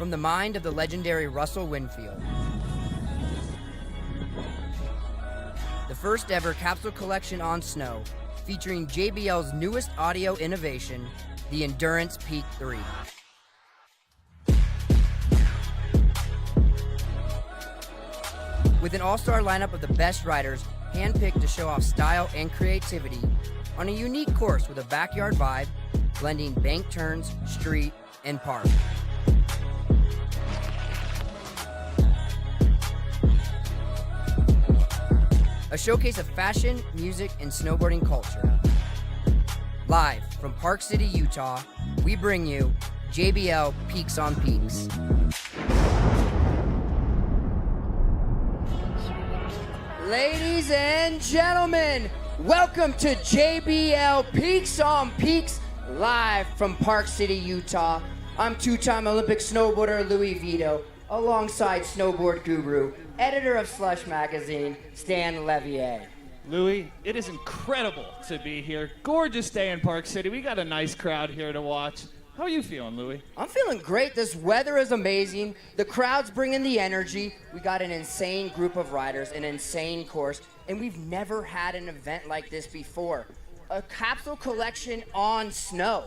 from the mind of the legendary Russell Winfield. The first ever capsule collection on snow, featuring JBL's newest audio innovation, the Endurance Peak 3. With an all-star lineup of the best riders, handpicked to show off style and creativity, on a unique course with a backyard vibe, blending bank turns, street, and park. A showcase of fashion, music, and snowboarding culture. Live from Park City, Utah, we bring you JBL Peaks on Peaks. Ladies and gentlemen, welcome to JBL Peaks on Peaks, live from Park City, Utah. I'm two-time Olympic snowboarder Louis Vito, alongside snowboard guru, editor of Slush Magazine, Stan Levier. Louis, it is incredible to be here. Gorgeous day in Park City. We got a nice crowd here to watch. How are you feeling, Louis? I'm feeling great. This weather is amazing. The crowd's bringing the energy. We got an insane group of riders, an insane course, and we've never had an event like this before. A capsule collection on snow.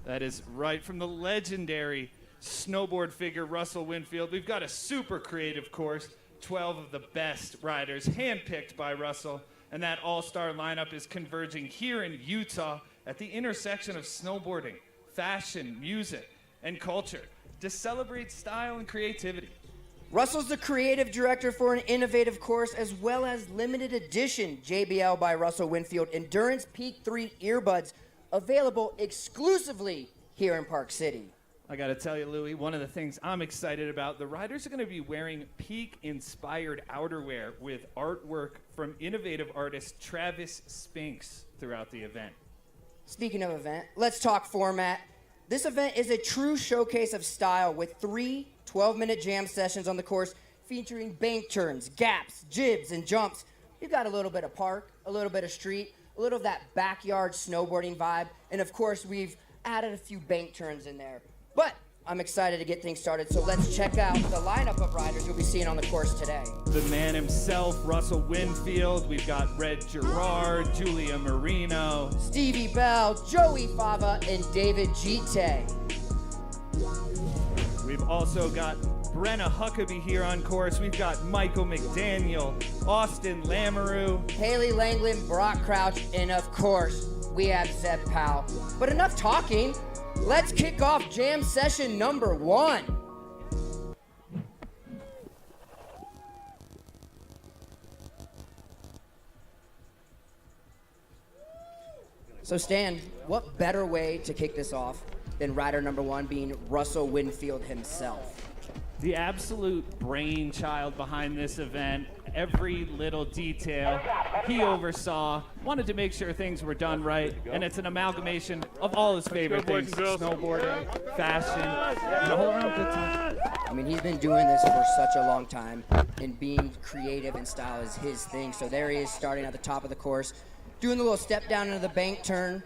That is right, from the legendary snowboard figure Russell Winfield. We've got a super creative course, 12 of the best riders handpicked by Russell, and that all-star lineup is converging here in Utah at the intersection of snowboarding, fashion, music, and culture to celebrate style and creativity. Russell's the creative director for an innovative course as well as limited edition JBL by Russell Winfield Endurance Peak 3 earbuds, available exclusively here in Park City. I gotta tell you, Louis, one of the things I'm excited about, the riders are gonna be wearing Peak-inspired outerwear with artwork from innovative artist Travis Spinks throughout the event. Speaking of event, let's talk format. This event is a true showcase of style with 3 12-minute jam sessions on the course featuring bank turns, gaps, jibs, and jumps. We've got a little bit of park, a little bit of street, a little of that backyard snowboarding vibe, and of course we've added a few bank turns in there. But I'm excited to get things started, so let's check out the lineup of riders you'll be seeing on the course today. The man himself, Russell Winfield. We've got Red Gerard, Julia Marino, Stevie Bell, Joey Fava, and David Gite. We've also got Brenna Huckabee here on course. We've got Michael McDaniel, Austin Lamoureux, Haley Langland, Brock Crouch, and of course, we have Zeb Powell. But enough talking. Let's kick off jam session number 1. So Stan, what better way to kick this off than rider number 1 being Russell Winfield himself? the absolute brainchild behind this event. Every little detail he oversaw, wanted to make sure things were done right, and it's an amalgamation of all his favorite things: snowboarding, fashion, and a whole round good time. I mean, he's been doing this for such a long time, and being creative and style is his thing. So there he is, starting at the top of the course, doing the little step down into the bank turn.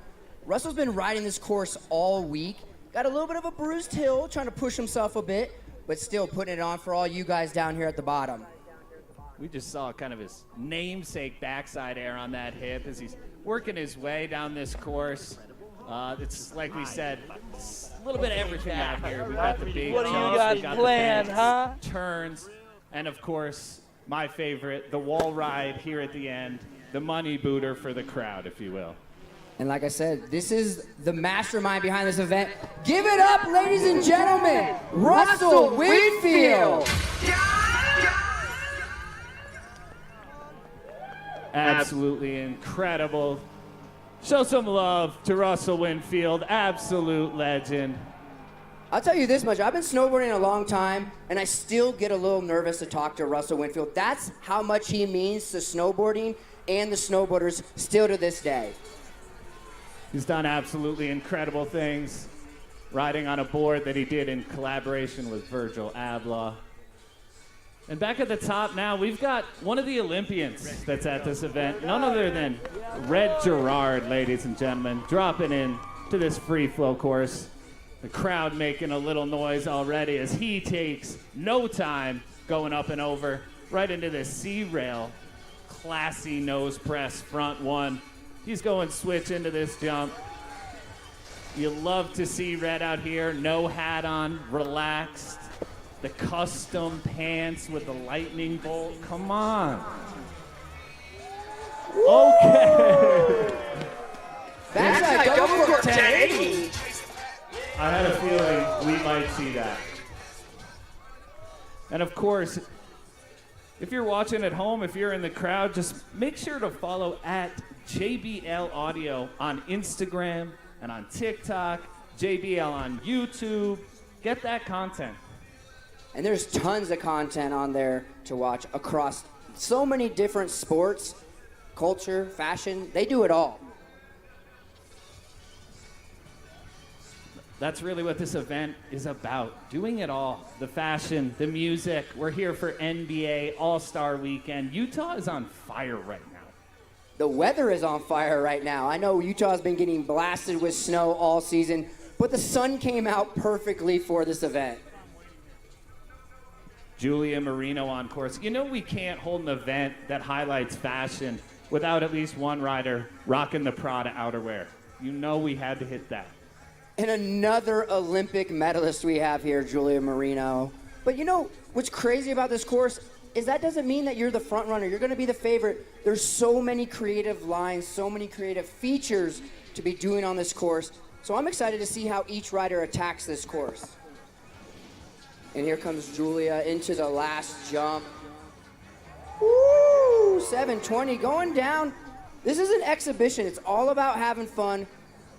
Russell's been riding this course all week. Got a little bit of a bruised heel, trying to push himself a bit, but still putting it on for all you guys down here at the bottom. We just saw kind of his namesake backside air on that hip as he's working his way down this course. It's like we said, a little bit of everything out here. We've got the big What do you jumps, got planned, huh? turns, and of course, my favorite, the wall ride here at the end, the money booter for the crowd, if you will. And like I said, this is the mastermind behind this event. Give it up, ladies and gentlemen, Russell Winfield. Absolutely incredible. Show some love to Russell Winfield, absolute legend. I'll tell you this much, I've been snowboarding a long time, and I still get a little nervous to talk to Russell Winfield. That's how much he means to snowboarding and the snowboarders still to this day. He's done absolutely incredible things, riding on a board that he did in collaboration with Virgil Abloh. And back at the top now, we've got one of the Olympians that's at this event, none other than Red Gerard, ladies and gentlemen, dropping in to this free flow course. The crowd making a little noise already as he takes no time going up and over right into the C-rail. Classy nose press, front one. He's going switch into this jump. You love to see Red out here, no hat on, relaxed. The custom pants with the lightning bolt. Come on. Okay. That's a double cork 1080. I had a feeling we might see that. And of course, if you're watching at home, if you're in the crowd, just make sure to follow at JBL Audio on Instagram and on TikTok, JBL on YouTube. Get that content. And there's tons of content on there to watch across so many different sports, culture, fashion. They do it all. That's really what this event is about, doing it all. The fashion, the music. We're here for NBA All-Star Weekend. Utah is on fire right now. The weather is on fire right now. I know Utah's been getting blasted with snow all season, but the sun came out perfectly for this event. Julia Marino on course. You know we can't hold an event that highlights fashion without at least one rider rocking the Prada outerwear. You know we had to hit that. And another Olympic medalist we have here, Julia Marino. But you know what's crazy about this course is that doesn't mean that you're the front runner. You're going to be the favorite. There's so many creative lines, so many creative features to be doing on this course. So I'm excited to see how each rider attacks this course. And here comes Julia into the last jump. Woo! 720 going down. This is an exhibition. It's all about having fun,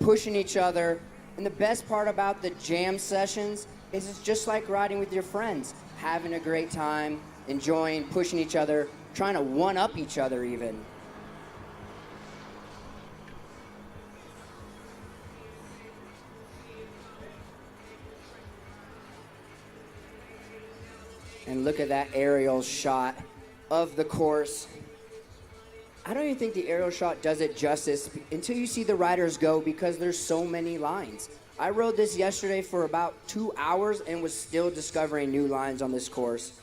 pushing each other. And the best part about the jam sessions is it's just like riding with your friends, having a great time, enjoying, pushing each other, trying to one-up each other even. And look at that aerial shot of the course. I don't even think the aerial shot does it justice until you see the riders go because there's so many lines. I rode this yesterday for about 2 hours and was still discovering new lines on this course.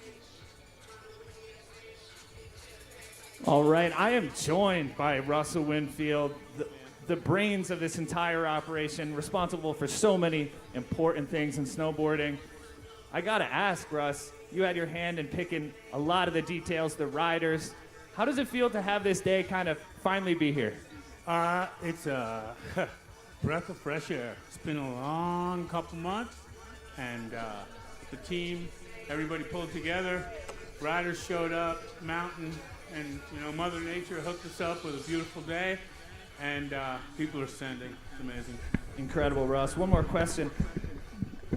All right, I am joined by Russell Winfield, the brains of this entire operation, responsible for so many important things in snowboarding. I gotta ask, Russ, you had your hand in picking a lot of the details, the riders. How does it feel to have this day kind of finally be here? It's a breath of fresh air. It's been a long couple months, and the team, everybody pulled together. Riders showed up, mountain, and Mother Nature hooked us up with a beautiful day, and people are sending. It's amazing. Incredible, Russ. One more question.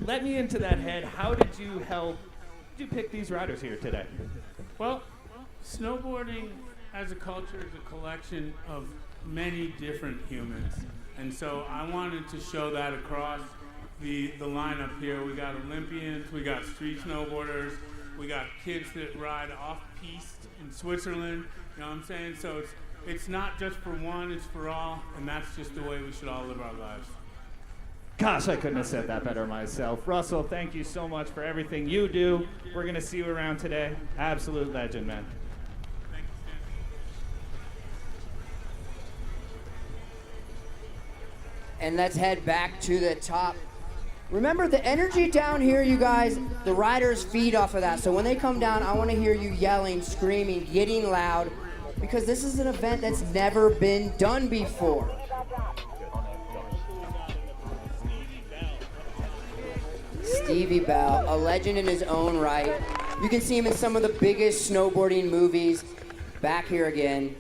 Let me into that head. How did you pick these riders here today? Well, snowboarding as a culture is a collection of many different humans. And so I wanted to show that across the lineup here. We got Olympians, we got street snowboarders, we got kids that ride off-piste in Switzerland. You know what I'm saying? So it's not just for one, it's for all. And that's just the way we should all live our lives. Gosh, I couldn't have said that better myself. Russell, thank you so much for everything you do. We're going to see you around today. Absolute legend, man. And let's head back to the top. Remember, the energy down here, you guys, the riders feed off of that. So when they come down, I want to hear you yelling, screaming, getting loud, because this is an event that's never been done before. Stevie Bell, a legend in his own right. You can see him in some of the biggest snowboarding movies. Back here again.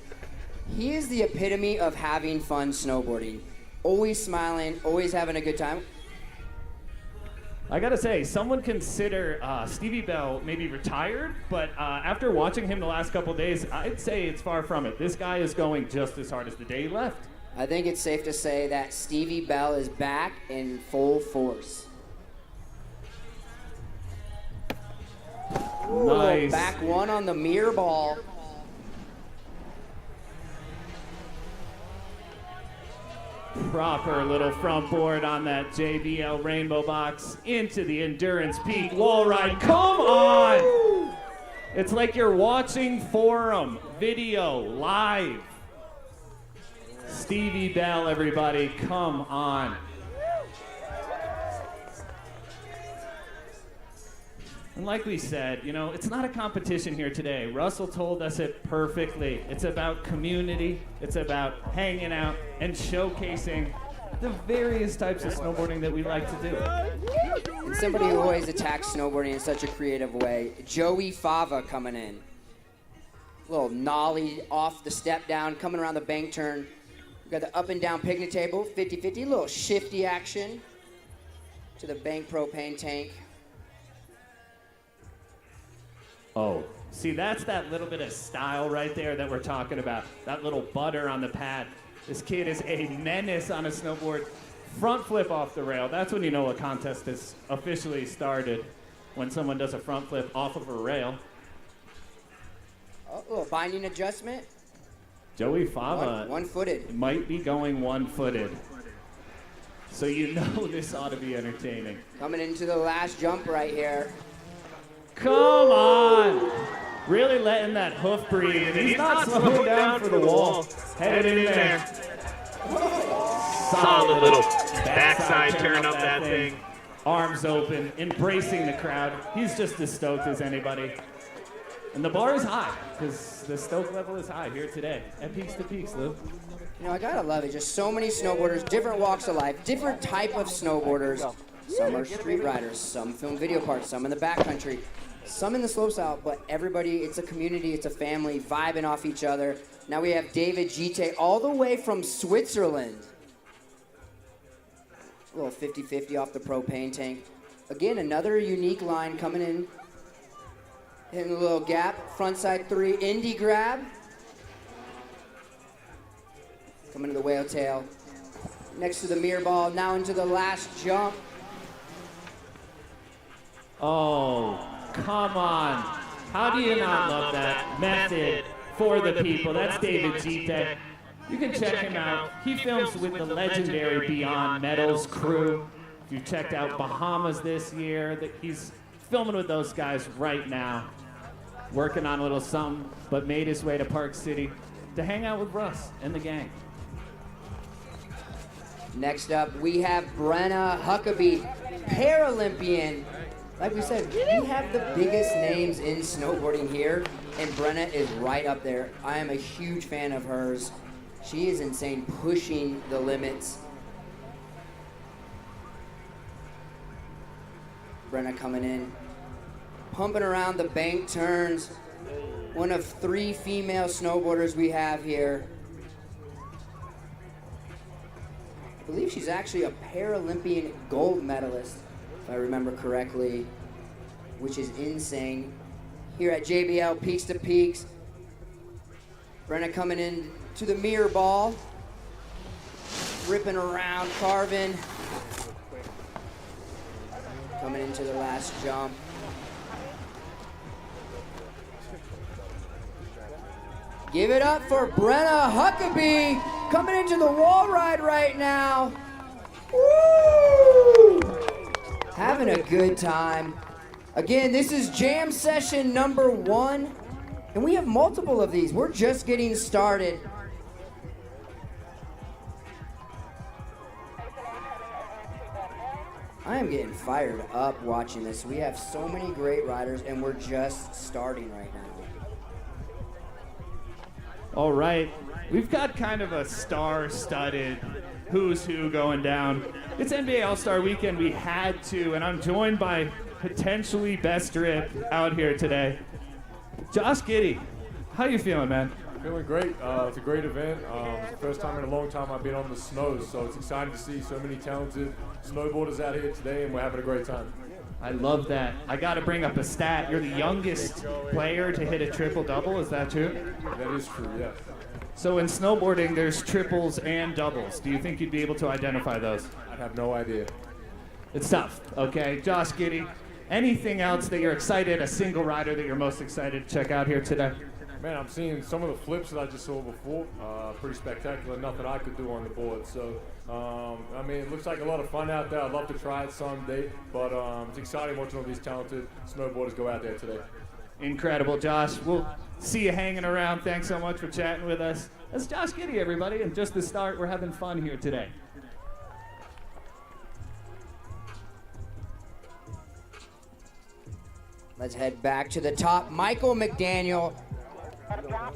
He is the epitome of having fun snowboarding. Always smiling, always having a good time. I gotta say, someone consider Stevie Bell maybe retired, but after watching him the last couple days, I'd say it's far from it. This guy is going just as hard as the day he left. I think it's safe to say that Stevie Bell is back in full force. Nice. Back one on the mirror ball. Proper little front board on that JBL Rainbow Box into the Endurance Peak wall ride. Come on! It's like you're watching Forum video live. Stevie Bell, everybody, come on. And like we said, you know, it's not a competition here today. Russell told us it perfectly. It's about community, it's about hanging out and showcasing the various types of snowboarding that we like to do. And somebody who always attacks snowboarding in such a creative way, Joey Fava coming in. Little nollie off the step down, coming around the bank turn. We've got the up and down picnic table, 50-50, little shifty action to the bank propane tank. Oh, see, that's that little bit of style right there that we're talking about. That little butter on the pad. This kid is a menace on a snowboard. Front flip off the rail. That's when you know a contest has officially started, when someone does a front flip off of a rail. Oh, little binding adjustment. Joey Fava one-footed. might be going one-footed. So you know this ought to be entertaining. Coming into the last jump right here. Come on! Really letting that hoof breathe. And he's not slowing down for the wall. Headed in there. Solid little backside turn up that thing. Arms open, embracing the crowd. He's just as stoked as anybody. And the bar is high, because the stoke level is high here today at Peaks to Peaks, Lou. You know, I gotta love it. Just so many snowboarders, different walks of life, different type of snowboarders. Some are street riders, some film video parts, some in the backcountry, some in the slopestyle, but everybody, it's a community, it's a family, vibing off each other. Now we have David Giddey all the way from Switzerland. A little 50-50 off the propane tank. Again, another unique line coming in. Hitting a little gap, frontside 3, indie grab. Coming to the whale tail. Next to the mirror ball, now into the last jump. Oh, come on. How do you not love that method for the people? That's David Giddey. You can check him out. He films with the legendary Beyond Metals crew. If you checked out Bahamas this year, he's filming with those guys right now. Working on a little something, but made his way to Park City to hang out with Russ and the gang. Next up, we have Brenna Huckabee, Paralympian. Like we said, we have the biggest names in snowboarding here, and Brenna is right up there. I am a huge fan of hers. She is insane, pushing the limits. Brenna coming in, pumping around the bank turns. One of 3 female snowboarders we have here. I believe she's actually a Paralympian gold medalist, if I remember correctly, which is insane. Here at JBL Peaks to Peaks, Brenna coming in to the mirror ball, ripping around, carving, coming into the last jump. Give it up for Brenna Huckabee coming into the wall ride right now. Woo! Having a good time. Again, this is jam session number 1, and we have multiple of these. We're just getting started. I am getting fired up watching this. We have so many great riders, and we're just starting right now. All right, we've got kind of a star-studded who's who going down. It's NBA All-Star Weekend. We had to, and I'm joined by potentially best drip out here today. Josh Giddey, how you feeling, man? Feeling great. It's a great event. It's the first time in a long time I've been on the snows, so it's exciting to see so many talented snowboarders out here today, and we're having a great time. I love that. I got to bring up a stat. You're the youngest player to hit a triple-double. Is that true? That is true, yes. So in snowboarding, there's triples and doubles. Do you think you'd be able to identify those? I have no idea. It's tough, okay? Josh Giddey, anything else that you're excited, a single rider that you're most excited to check out here today? Man, I'm seeing some of the flips that I just saw before. Pretty spectacular. Nothing I could do on the board. So, I mean, it looks like a lot of fun out there. I'd love to try it someday. But it's exciting watching all these talented snowboarders go out there today. Incredible, Josh. We'll see you hanging around. Thanks so much for chatting with us. That's Josh Giddey, everybody. And just the start, we're having fun here today. Let's head back to the top. Michael McDaniel.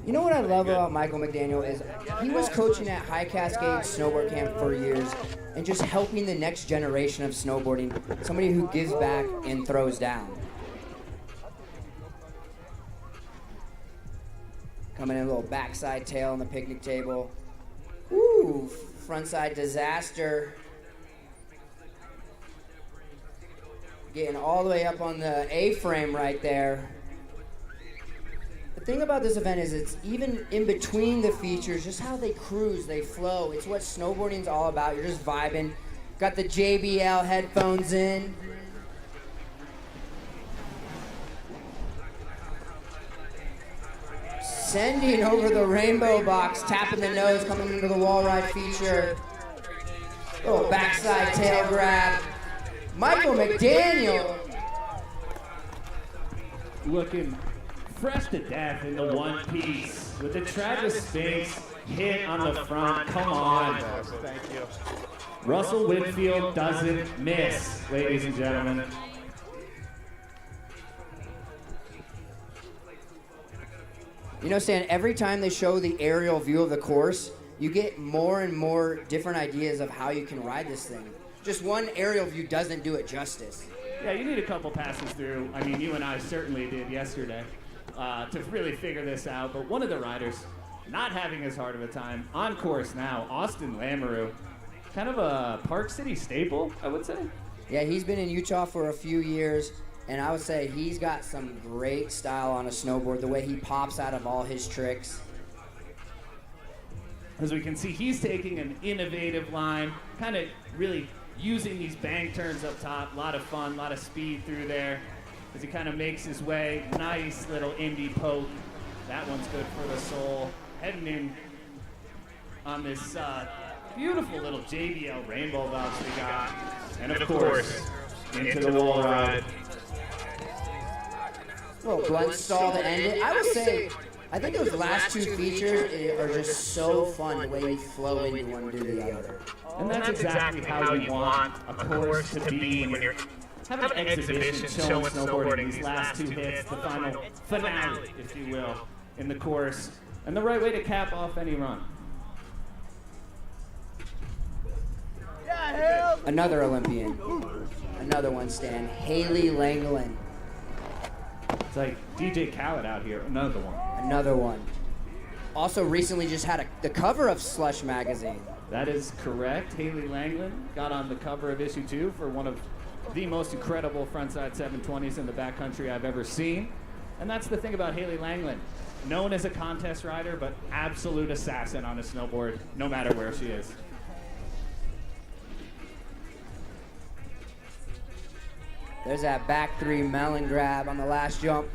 You know what I love about Michael McDaniel is he was coaching at High Cascade Snowboard Camp for years and just helping the next generation of snowboarding, somebody who gives back and throws down. Coming in a little backside tail on the picnic table. Ooh, frontside disaster. Getting all the way up on the A-frame right there. The thing about this event is it's even in between the features, just how they cruise, they flow. It's what snowboarding's all about. You're just vibing. Got the JBL headphones in. Sending over the rainbow box, tapping the nose, coming into the wall ride feature. Little backside tail grab. Michael McDaniel. Looking fresh to death in the one piece with the Travis Spinks hit on the front. Come on. Thank you. Russell Winfield doesn't miss, ladies and gentlemen. You know, Stan, every time they show the aerial view of the course, you get more and more different ideas of how you can ride this thing. Just one aerial view doesn't do it justice. Yeah, you need a couple passes through. I mean, you and I certainly did yesterday to really figure this out. But one of the riders not having as hard of a time on course now, Austin Lamoureux. Kind of a Park City staple, I would say. Yeah, he's been in Utah for a few years, and I would say he's got some great style on a snowboard, the way he pops out of all his tricks. As we can see, he's taking an innovative line, kind of really using these bank turns up top. A lot of fun, a lot of speed through there as he kind of makes his way. Nice little indie poke. That one's good for the soul. Heading in on this beautiful little JBL rainbow box we got. And of course, into the wall ride. Little blunt stall to end it. I would say, I think those last two features are just so fun, the way you flow into one to the other. And that's exactly how you want a course to be when you're having an exhibition showing snowboarding, these last two hits, the final finale, if you will, in the course, and the right way to cap off any run. Another Olympian. Another one, Stan. Haley Langland. It's like DJ Khaled out here, another one. Another one. Also recently just had the cover of Slush magazine. That is correct. Haley Langland got on the cover of issue 2 for one of the most incredible frontside 720s in the backcountry I've ever seen. And that's the thing about Haley Langland. Known as a contest rider, but absolute assassin on a snowboard, no matter where she is. There's that back 3 melon grab on the last jump.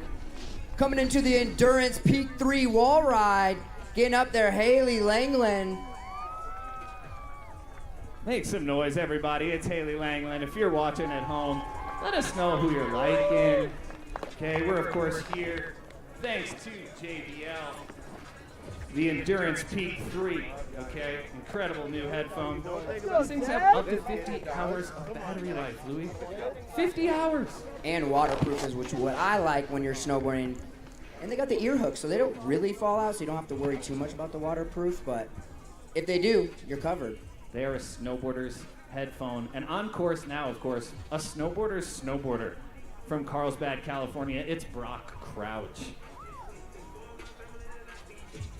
Coming into the Endurance Peak 3 wall ride. Getting up there, Haley Langland. Make some noise, everybody. It's Haley Langland. If you're watching at home, let us know who you're liking. Okay, we're of course here thanks to JBL. The Endurance Peak 3, okay? Incredible new headphone. These things have up to 50 hours of battery life, Louis. 50 hours! And waterproof is what I like when you're snowboarding. And they got the ear hooks, so they don't really fall out, so you don't have to worry too much about the waterproof, but if they do, you're covered. They are a snowboarder's headphone. And on course now, of course, a snowboarder's snowboarder from Carlsbad, California. It's Brock Crouch.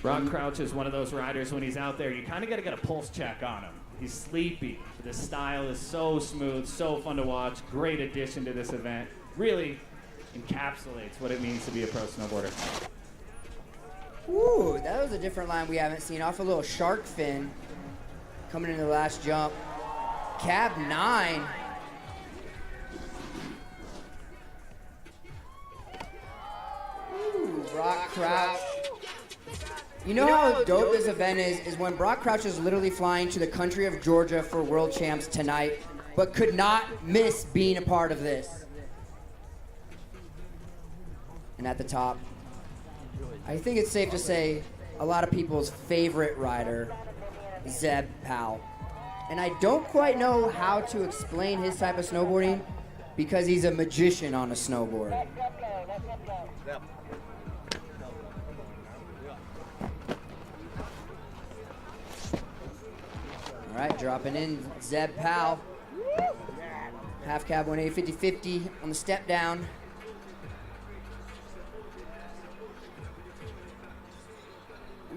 Brock Crouch is one of those riders when he's out there, you kind of got to get a pulse check on him. He's sleepy. The style is so smooth, so fun to watch. Great addition to this event. Really encapsulates what it means to be a pro snowboarder. Ooh, that was a different line we haven't seen. Off a little shark fin. Coming into the last jump. Cab 9. Ooh, Brock Crouch. You know how dope this event is when Brock Crouch is literally flying to the country of Georgia for World Champs tonight, but could not miss being a part of this. And at the top, I think it's safe to say a lot of people's favorite rider, Zeb Powell. And I don't quite know how to explain his type of snowboarding because he's a magician on a snowboard. All right, dropping in Zeb Powell. Half cab 180, 50-50 on the step down.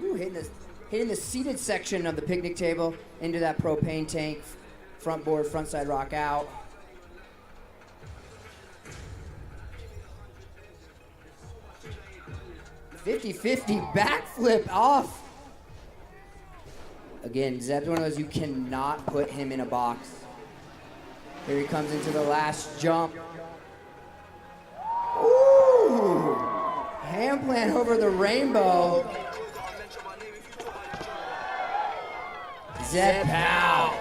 Ooh, hitting the seated section of the picnic table into that propane tank. Front board, front side rock out. "50-50 backflip off." Again, Zeb's one of those you cannot put him in a box. Here he comes into the last jump. Ooh! Hand plant over the rainbow. Zeb Powell.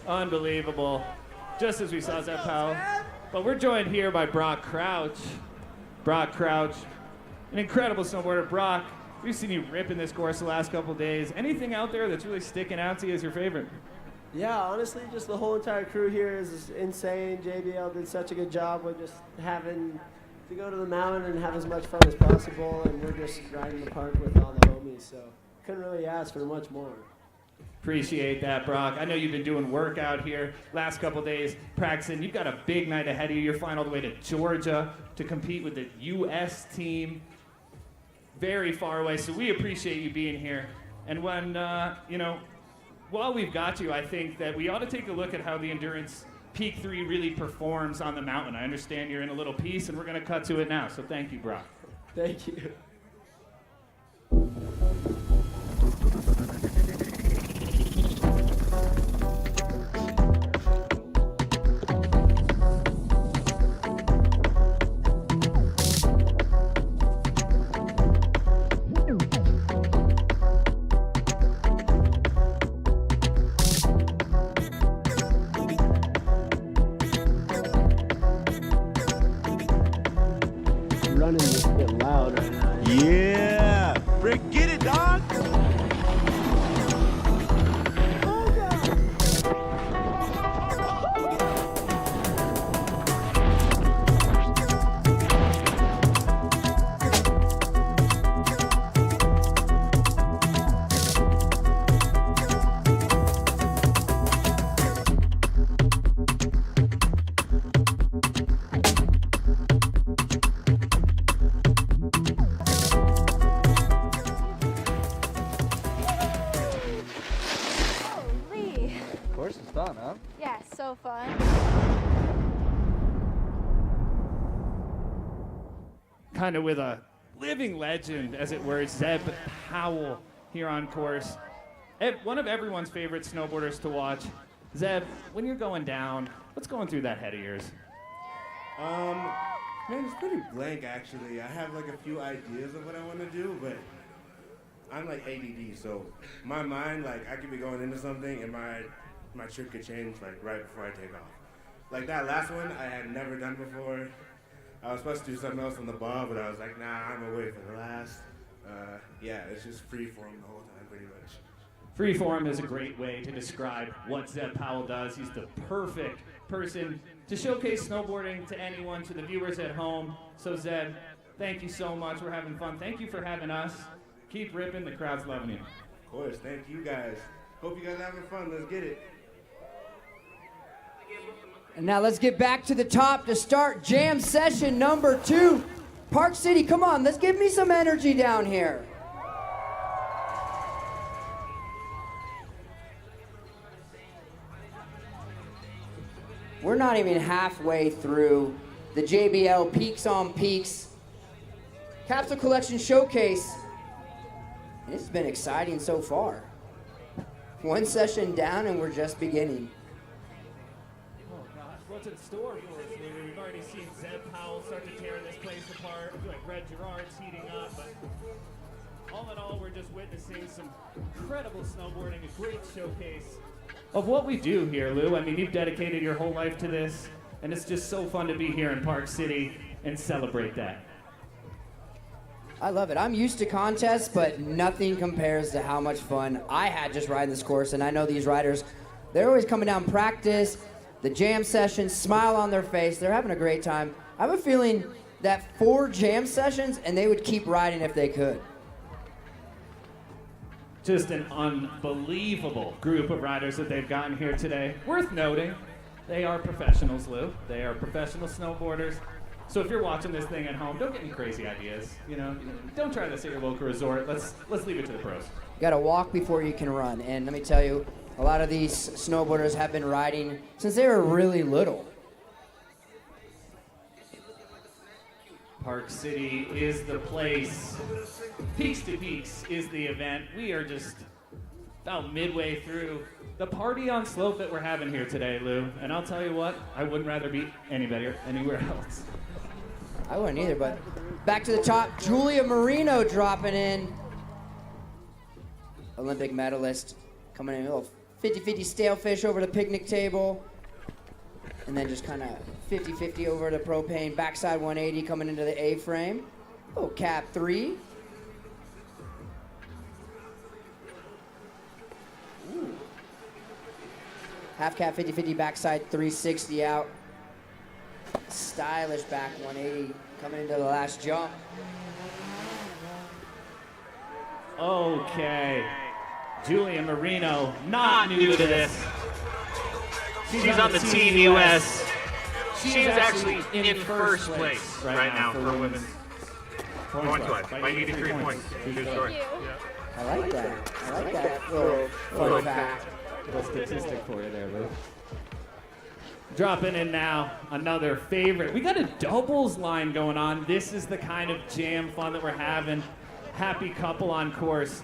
Unbelievable. Just as we saw Zeb Powell. But we're joined here by Brock Crouch. Brock Crouch, an incredible snowboarder. Brock, we've seen you ripping this course the last couple days. Anything out there that's really sticking out to you as your favorite? Yeah, honestly, just the whole entire crew here is insane. JBL did such a good job with just having to go to the mountain and have as much fun as possible, and we're just riding the park with all the homies, so couldn't really ask for much more. Appreciate that, Brock. I know you've been doing work out here last couple days, practicing. You've got a big night ahead of you. You're flying all the way to Georgia to compete with the U.S. team. Very far away, so we appreciate you being here. And when, while we've got you, I think that we ought to take a look at how the Endurance Peak 3 really performs on the mountain. I understand you're in a little piece, and we're going to cut to it now. So thank you, Brock. Thank you. Running this bit loud right now. Yeah! Rick, get it, dog! Course is fun, huh? Yeah, so fun. Kind of with a living legend, as it were, Zeb Powell here on course. One of everyone's favorite snowboarders to watch. Zeb, when you're going down, what's going through that head of yours? Man, it's pretty blank, actually. I have like a few ideas of what I want to do, but I'm like ADD, so my mind, like, I could be going into something and my trick could change like right before I take off. Like that last one I had never done before. I was supposed to do something else on the bar, but I was like, nah, I'm gonna wait for the last. Yeah, it's just free form the whole time, pretty much. Freeform is a great way to describe what Zeb Powell does. He's the perfect person to showcase snowboarding to anyone, to the viewers at home. So Zeb, thank you so much. We're having fun. Thank you for having us. Keep ripping. The crowd's loving you. Of course, thank you guys. Hope you guys are having fun. Let's get it. And now let's get back to the top to start jam session number 2. Park City, come on, let's give me some energy down here. We're not even halfway through the JBL Peaks on Peaks Capsule Collection Showcase. It's been exciting so far. One session down and we're just beginning. Oh gosh, what's in store for us, Lou? We've already seen Zeb Powell start to tear this place apart. I feel like Red Gerard's heating up, but all in all, we're just witnessing some incredible snowboarding, a great showcase of what we do here, Lou. I mean, you've dedicated your whole life to this, and it's just so fun to be here in Park City and celebrate that. I love it. I'm used to contests, but nothing compares to how much fun I had just riding this course. And I know these riders, they're always coming down practice, the jam sessions, smile on their face. They're having a great time. I have a feeling that 4 jam sessions, and they would keep riding if they could. Just an unbelievable group of riders that they've gotten here today. Worth noting, they are professionals, Lou. They are professional snowboarders. So if you're watching this thing at home, don't get any crazy ideas. You know, don't try this at your local resort. Let's leave it to the pros. You got to walk before you can run. And let me tell you, a lot of these snowboarders have been riding since they were really little. Park City is the place. Peaks to Peaks is the event. We are just about midway through the party on slope that we're having here today, Lou. And I'll tell you what, I wouldn't rather be anywhere else. I wouldn't either, but back to the top, Julia Marino dropping in. Olympic medalist coming in, a little 50-50 stale fish over the picnic table. And then just kind of 50-50 over the propane, backside 180 coming into the A-frame. Oh, cap 3. Ooh. Half cap 50-50 backside 360 out. Stylish back 180 coming into the last jump. Okay. Julia Marino, not new to this. She's on the Team US. She's actually in first place right now for women's points-wise by 83 points. True story. I like that. I like that little fun fact. Little statistic for you there, Lou. Dropping in now, another favorite. We got a doubles line going on. This is the kind of jam fun that we're having. Happy couple on course.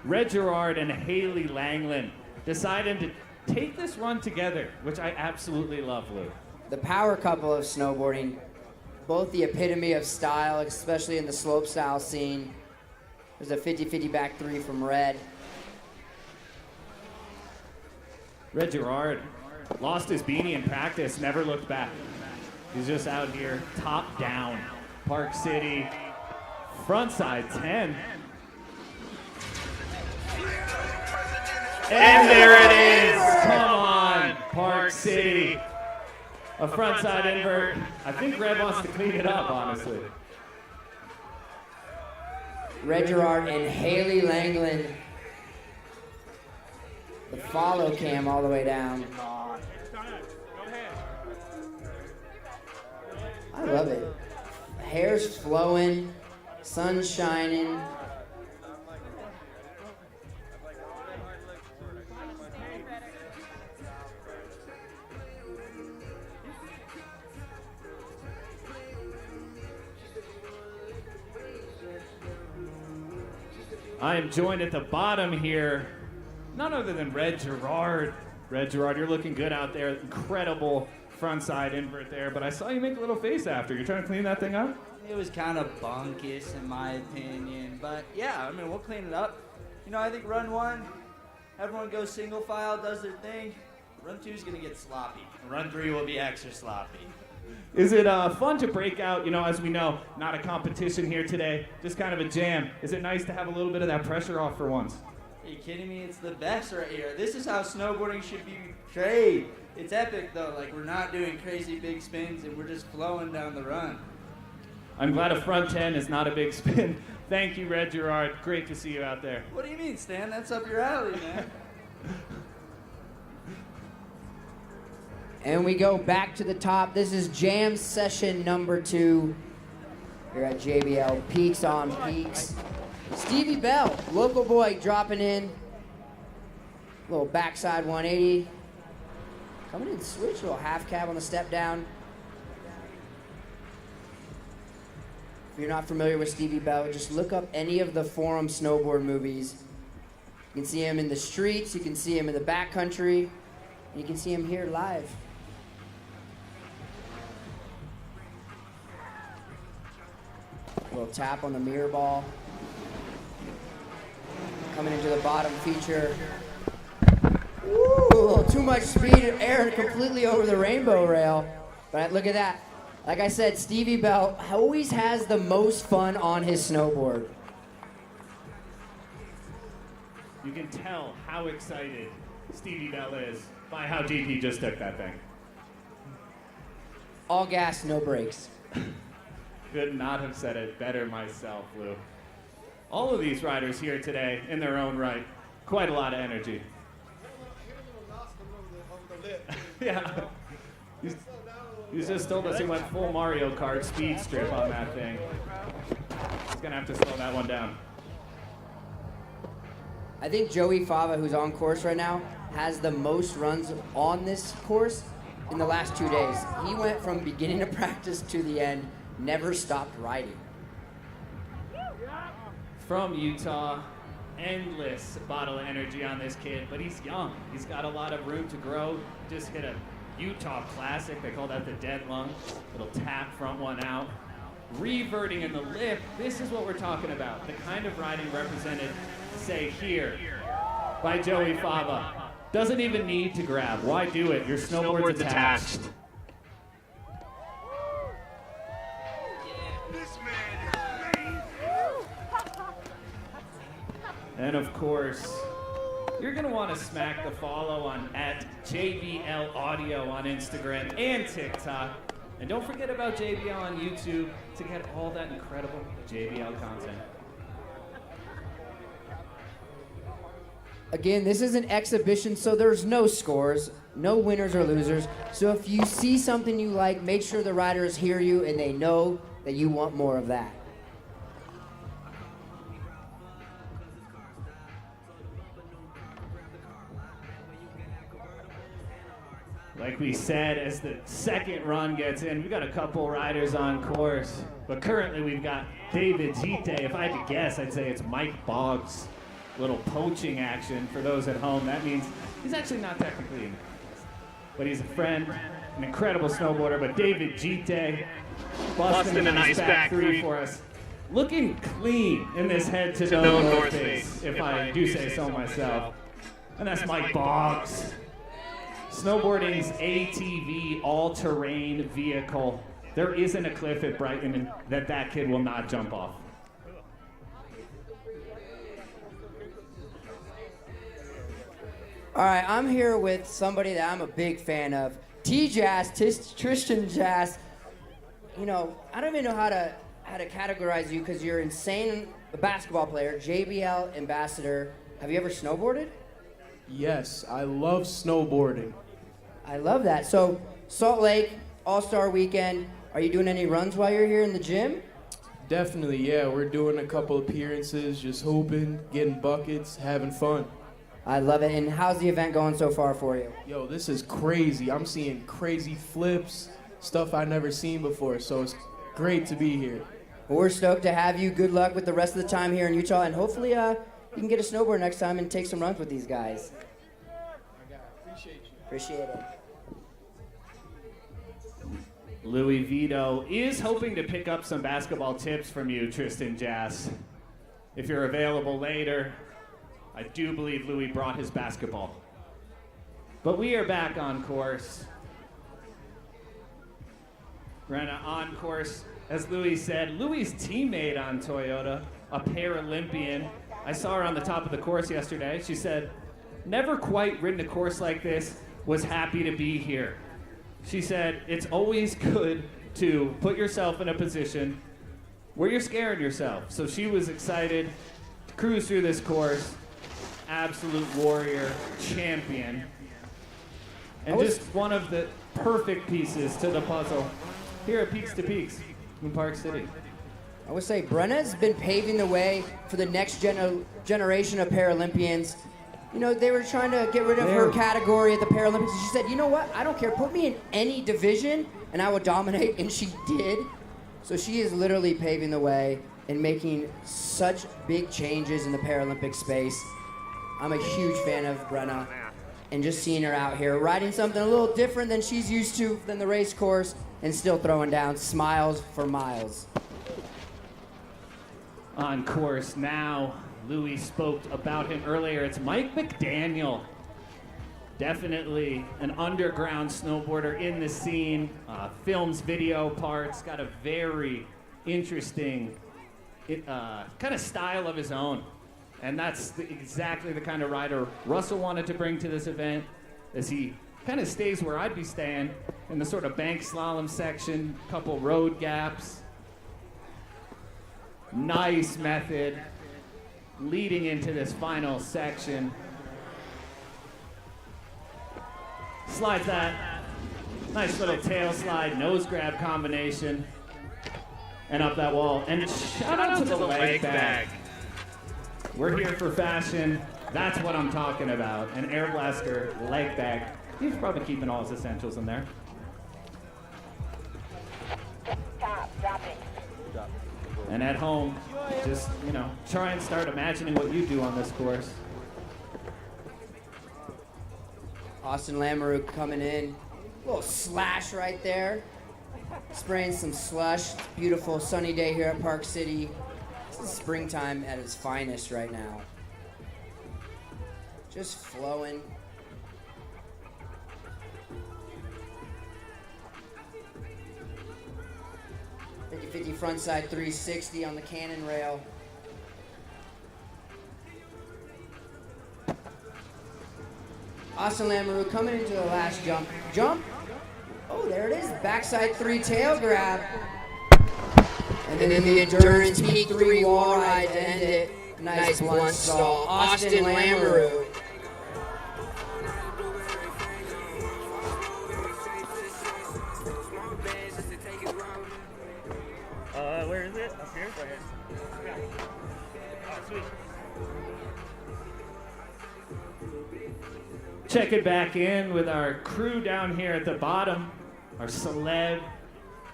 Red Gerard and Haley Langland deciding to take this run together, which I absolutely love, Lou. The power couple of snowboarding, both the epitome of style, especially in the slope style scene. There's a 50-50 back 3 from Red. Red Gerard lost his beanie in practice, never looked back. He's just out here, top down. Park City, front side 10. And there it is! Come on, Park City. A front side invert. I think Red wants to clean it up, honestly. Red Gerard and Haley Langland. The follow cam all the way down. I love it. Hair's flowing, sun shining. I am joined at the bottom here, none other than Red Gerard. Red Gerard, you're looking good out there. Incredible frontside invert there, but I saw you make a little face after. You're trying to clean that thing up? It was kind of bunkish in my opinion, but yeah, I mean, we'll clean it up. You know, I think run 1, everyone goes single file, does their thing. Run 2 is going to get sloppy. Run 3 will be extra sloppy. Is it fun to break out, you know, as we know, not a competition here today, just kind of a jam. Is it nice to have a little bit of that pressure off for once? Are you kidding me? It's the best right here. This is how snowboarding should be portrayed. It's epic though, like we're not doing crazy big spins and we're just flowing down the run. I'm glad a front 10 is not a big spin. Thank you, Red Gerard. Great to see you out there. What do you mean, Stan? That's up your alley, man. And we go back to the top. This is jam session number 2 here at JBL Peaks on Peaks. Stevie Bell, local boy, dropping in. Little backside 180. Coming in switch, little half cab on the step down. If you're not familiar with Stevie Bell, just look up any of the Forum snowboard movies. You can see him in the streets, you can see him in the backcountry, and you can see him here live. A little tap on the mirror ball. Coming into the bottom feature. Woo, a little too much speed, air completely over the rainbow rail. But look at that. Like I said, Stevie Bell always has the most fun on his snowboard. You can tell how excited Stevie Bell is by how deep he just took that thing. All gas, no brakes. Could not have said it better myself, Lou. All of these riders here today, in their own right, quite a lot of energy. Yeah. He's just told us he went full Mario Kart speed strip on that thing. He's gonna have to slow that one down. I think Joey Fava, who's on course right now, has the most runs on this course in the last 2 days. He went from beginning of practice to the end, never stopped riding. From Utah, endless bottle of energy on this kid, but he's young. He's got a lot of room to grow. Just hit a Utah Classic. They call that the dead lung. Little tap front one out. Reverting in the lip. This is what we're talking about. The kind of riding represented, say, here by Joey Fava. Doesn't even need to grab. Why do it? Your snowboard's attached. And of course, you're gonna want to smack the follow on @JBL Audio on Instagram and TikTok. And don't forget about JBL on YouTube to get all that incredible JBL content. Again, this is an exhibition, so there's no scores, no winners or losers. So if you see something you like, make sure the riders hear you and they know that you want more of that. Like we said, as the second run gets in, we've got a couple riders on course. But currently we've got David Giddey. If I had to guess, I'd say it's Mike Boggs. Little poaching action for those at home. That means he's actually not technically, but he's a friend, an incredible snowboarder. But David Giddey busting a nice back three for us. Looking clean in this head to toe North Face, if I do say so myself. And that's Mike Boggs. Snowboarding's ATV all-terrain vehicle. There isn't a cliff at Brighton that kid will not jump off. All right, I'm here with somebody that I'm a big fan of, Jass, Tristan Jass. You know, I don't even know how to categorize you because you're insane, a basketball player, JBL Ambassador. Have you ever snowboarded? Yes, I love snowboarding. I love that. So, Salt Lake, All-Star Weekend, are you doing any runs while you're here in the gym? Definitely, yeah. We're doing a couple appearances, just hooping, getting buckets, having fun. I love it. And how's the event going so far for you? Yo, this is crazy. I'm seeing crazy flips, stuff I've never seen before, so it's great to be here. Well, we're stoked to have you. Good luck with the rest of the time here in Utah, and hopefully you can get a snowboard next time and take some runs with these guys. Appreciate you. Appreciate it. Louis Vito is hoping to pick up some basketball tips from you, Tristan Jass. If you're available later, I do believe Louis brought his basketball. But we are back on course. Renna on course, as Louis said, Louis' teammate on Toyota, a Paralympian. I saw her on the top of the course yesterday. She said, never quite ridden a course like this, was happy to be here. She said, it's always good to put yourself in a position where you're scaring yourself. So she was excited to cruise through this course. Absolute warrior, champion. And just one of the perfect pieces to the puzzle here at Peaks to Peaks in Park City. I would say Brenna's been paving the way for the next generation of Paralympians. You know, they were trying to get rid of her category at the Paralympics. She said, you know what? I don't care. Put me in any division, and I will dominate. And she did. So she is literally paving the way and making such big changes in the Paralympic space. I'm a huge fan of Brenna, and just seeing her out here riding something a little different than she's used to than the race course, and still throwing down smiles for miles. On course now, Louis spoke about him earlier. It's Mike McDaniel. Definitely an underground snowboarder in the scene. Films video parts, got a very interesting kind of style of his own. And that's exactly the kind of rider Russell wanted to bring to this event, as he kind of stays where I'd be staying, in the sort of bank slalom section, couple road gaps. Nice method leading into this final section. Slides that. Nice little tail slide, nose grab combination. And up that wall. And shout out to the leg bag. We're here for fashion. That's what I'm talking about. An Air Blaster leg bag. He's probably keeping all his essentials in there. And at home, just, try and start imagining what you do on this course. Austin Lamoureux coming in. Little slash right there. Spraying some slush. Beautiful sunny day here at Park City. This is springtime at its finest right now. Just flowing. .50 frontside 360 on the cannon rail. Austin Lamoureux coming into the last jump. Jump. Oh, there it is. Backside 3 tail grab. And then the Endurance Peak 3 wall ride to end it. Nice blunt stall. Austin Lamoureux. Where is it? Up here? Yeah. Oh, sweet. Check it back in with our crew down here at the bottom. Our celeb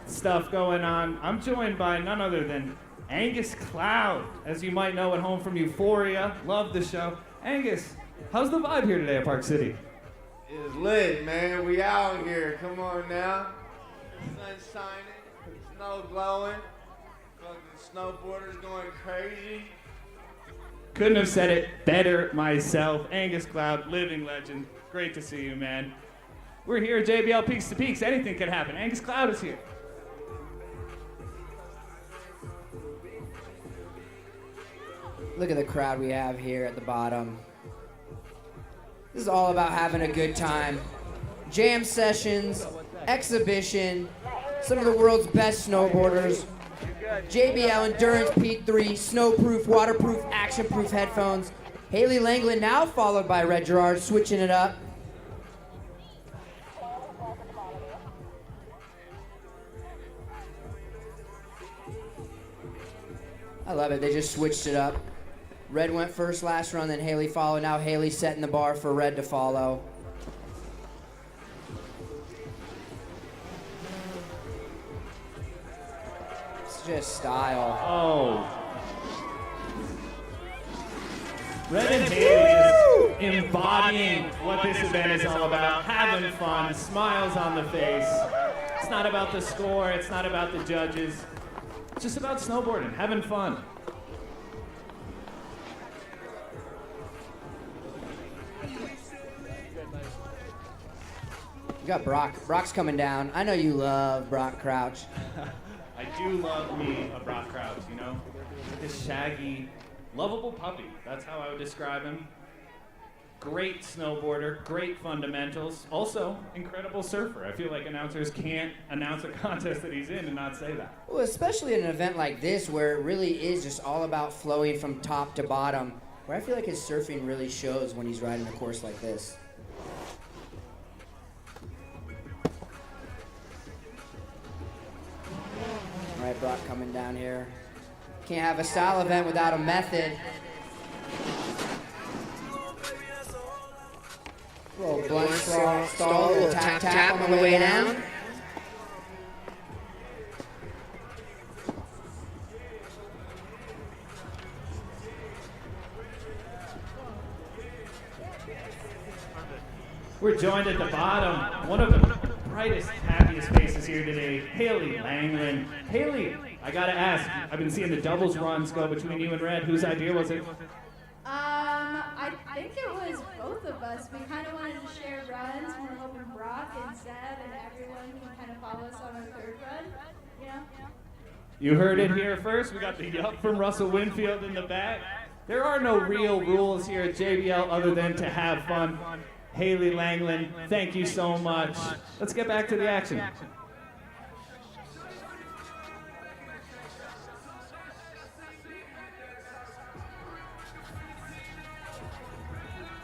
stuff going on. I'm joined by none other than Angus Cloud, as you might know at home from Euphoria. Love the show. Angus, how's the vibe here today at Park City? It's lit, man. We out here. Come on now. Sun's shining, snow blowing, fucking snowboarders going crazy. Couldn't have said it better myself. Angus Cloud, living legend. Great to see you, man. We're here at JBL Peaks to Peaks. Anything could happen. Angus Cloud is here. Look at the crowd we have here at the bottom. This is all about having a good time. Jam sessions, exhibition, some of the world's best snowboarders. JBL Endurance Peak 3, snowproof, waterproof, action-proof headphones. Haley Langland now followed by Red Gerard, switching it up. I love it, they just switched it up. Red went first last run, then Haley followed. Now Haley setting the bar for Red to follow. Just style. Oh. Red and Haley just embodying what this event is all about. Having fun, smiles on the face. It's not about the score, it's not about the judges. It's just about snowboarding, having fun. You got Brock. Brock's coming down. I know you love Brock Crouch. I do love me a Brock Crouch, This shaggy, lovable puppy. That's how I would describe him. Great snowboarder, great fundamentals. Also, incredible surfer. I feel like announcers can't announce a contest that he's in and not say that. Well, especially in an event like this where it really is just all about flowing from top to bottom, where I feel like his surfing really shows when he's riding a course like this. All right, Brock coming down here. Can't have a style event without a method. Little blunt stall, little tap on the way down. We're joined at the bottom, one of the brightest, happiest faces here today, Haley Langland. Haley, I gotta ask, I've been seeing the doubles runs go between you and Red. Whose idea was it? I think it was both of us. We kind of wanted to share runs. We're hoping Brock and Zeb and everyone can kind of follow us on our third run, you know? You heard it here first. We got the yup from Russell Winfield in the back. There are no real rules here at JBL other than to have fun. Haley Langland, thank you so much. Let's get back to the action.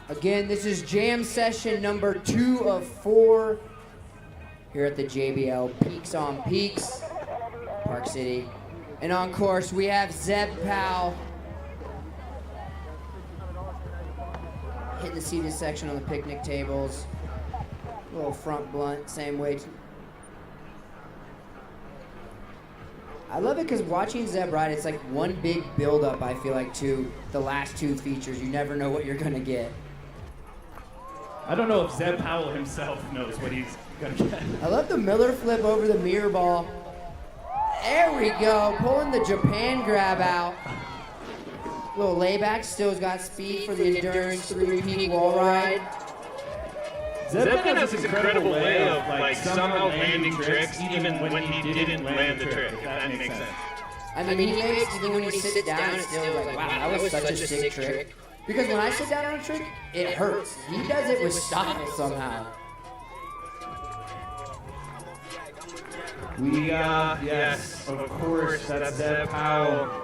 Again, this is jam session number 2 of 4 here at the JBL Peaks on Peaks, Park City. And on course, we have Zeb Powell hitting the seated section on the picnic tables. A little front blunt, same way. I love it because watching Zeb ride, it's like one big build-up, I feel like, to the last 2 features. You never know what you're going to get. I don't know if Zeb Powell himself knows what he's going to get. I love the Miller flip over the mirror ball. There we go, pulling the Japan grab out. Little layback, still's got speed for the Endurance 3-peak wall ride. Zeb has this incredible way of like somehow landing tricks even when he didn't land the trick, if that makes sense. I mean, he makes, even when he sits down, it's still like, wow, that was such a sick trick. Because when I sit down on a trick, it hurts. He does it with style somehow. We got, yes, of course, that's Zeb Powell.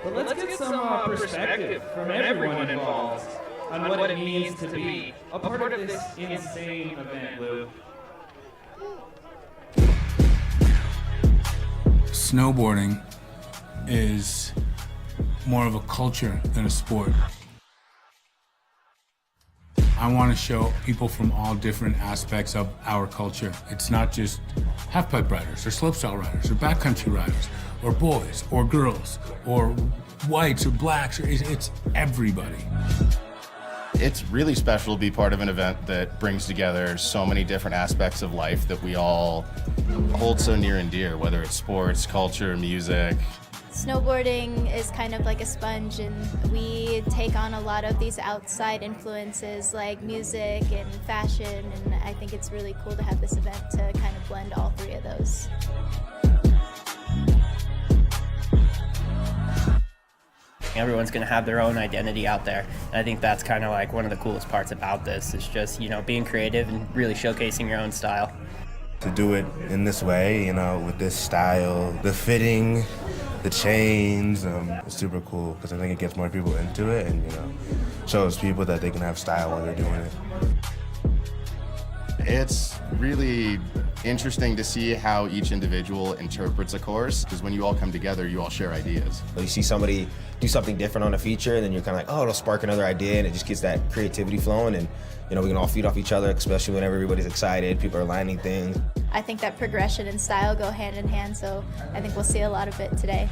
But let's get some perspective from everyone involved on what it means to be a part of this insane event, Lou. Snowboarding is more of a culture than a sport. I want to show people from all different aspects of our culture. It's not just half-pipe riders or slopestyle riders or backcountry riders or boys or girls or whites or blacks. It's everybody. It's really special to be part of an event that brings together so many different aspects of life that we all hold so near and dear, whether it's sports, culture, music. Snowboarding is kind of like a sponge, and we take on a lot of these outside influences like music and fashion, and I think it's really cool to have this event to kind of blend all 3 of those. Everyone's going to have their own identity out there, and I think that's kind of like one of the coolest parts about this is just, you know, being creative and really showcasing your own style. To do it in this way, you know, with this style, the fitting, the chains, it's super cool because I think it gets more people into it and, you know, shows people that they can have style while they're doing it. It's really interesting to see how each individual interprets a course, because when you all come together, you all share ideas. You see somebody do something different on a feature, and then you're kind of like, oh, it'll spark another idea, and it just gets that creativity flowing, and you know, we can all feed off each other, especially whenever everybody's excited, people are lining things. I think that progression and style go hand in hand, so I think we'll see a lot of it today.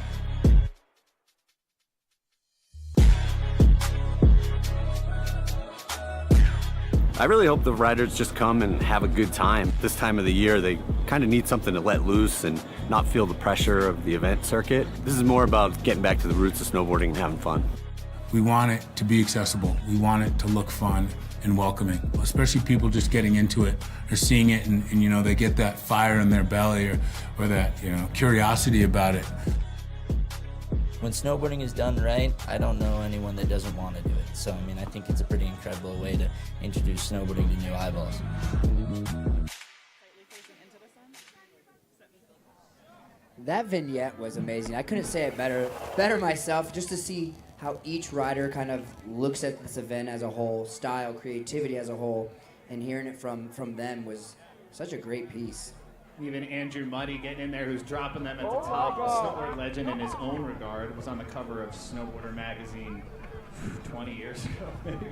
I really hope the riders just come and have a good time. This time of the year, they kind of need something to let loose and not feel the pressure of the event circuit. This is more about getting back to the roots of snowboarding and having fun. We want it to be accessible. We want it to look fun and welcoming, especially people just getting into it or seeing it and you know, they get that fire in their belly or that, you know, curiosity about it. When snowboarding is done right, I don't know anyone that doesn't want to do it. So, I mean, I think it's a pretty incredible way to introduce snowboarding to new eyeballs. That vignette was amazing. I couldn't say it better myself, just to see how each rider kind of looks at this event as a whole, style, creativity as a whole, and hearing it from them was such a great piece. Even Andrew Muddy getting in there, who's dropping them at the top. A snowboard legend in his own regard, was on the cover of Snowboarder magazine 20 years ago, maybe.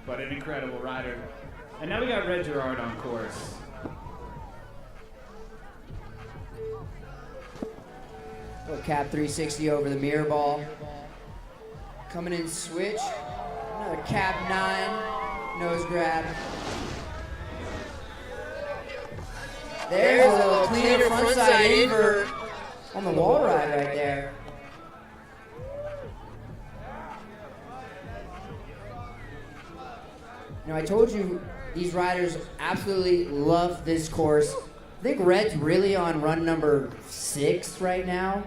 But an incredible rider. And now we got Red Gerard on course. Little cap 360 over the mirror ball. Coming in switch. Another cap 9, nose grab. There's a little cleaner frontside invert on the wall ride right there. You know, I told you these riders absolutely love this course. I think Red's really on run number 6 right now.